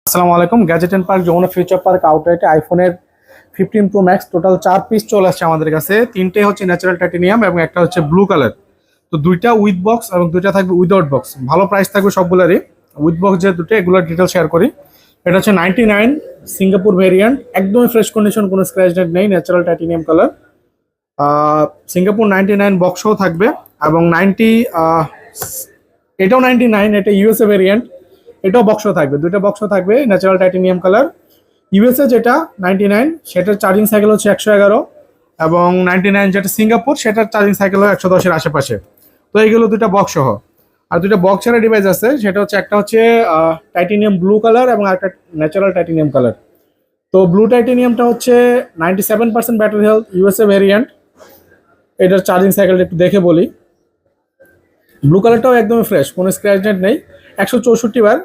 আসসালামু আলাইকুম। Gadget and park Jamuna future park আউটলেটে আইফোনের 15 প্রো ম্যাক্স টোটাল 4 পিস চলে আসছে আমাদের কাছে। তিনটে হচ্ছে ন্যাচারাল টাইটেনিয়াম এবং একটা হচ্ছে ব্লু কালার। তো দুইটা উইথ বক্স এবং দুইটা থাকবে উইদাউট বক্স। ভালো প্রাইস থাকবে সবগুলোরই। উইথ বক্স যে দুটো, এগুলোর ডিটেল শেয়ার করি। এটা হচ্ছে 99 সিঙ্গাপুর ভেরিয়েন্ট, একদমই ফ্রেশ কন্ডিশন, কোনো স্ক্র্যাচ ডেন্ট নেই, ন্যাচারাল টাইটেনিয়াম কালার। সিঙ্গাপুর 99 বক্সও থাকবে এবং 90 এটাও 99, এটা ইউএসএ ভেরিয়েন্ট, এটাও বক্সও থাকবে, দুইটা বক্সও থাকবে ন্যাচারাল টাইটেনিয়াম কালার। ইউএসএ যেটা 99, সেটার চার্জিং সাইকেল হচ্ছে 111, এবং 99 যেটা সিঙ্গাপুর, সেটার চার্জিং সাইকেল 110-এর আশেপাশে। তো এইগুলো দুইটা বক্স সহ। আর দুইটা বক্স ছাড়া ডিভাইস আছে, সেটা হচ্ছে একটা হচ্ছে টাইটেনিয়াম ব্লু কালার এবং একটা ন্যাচারাল টাইটেনিয়াম কালার। তো ব্লু টাইটেনিয়ামটা হচ্ছে 97% ব্যাটারি হেলথ, ইউএসএ ভেরিয়েন্ট। এটার চার্জিং সাইকেলটা একটু দেখে বলি। ব্লু কালারটাও একদমই ফ্রেশ, কোনো স্ক্র্যাচ ডেন্ট নেই, 164 বার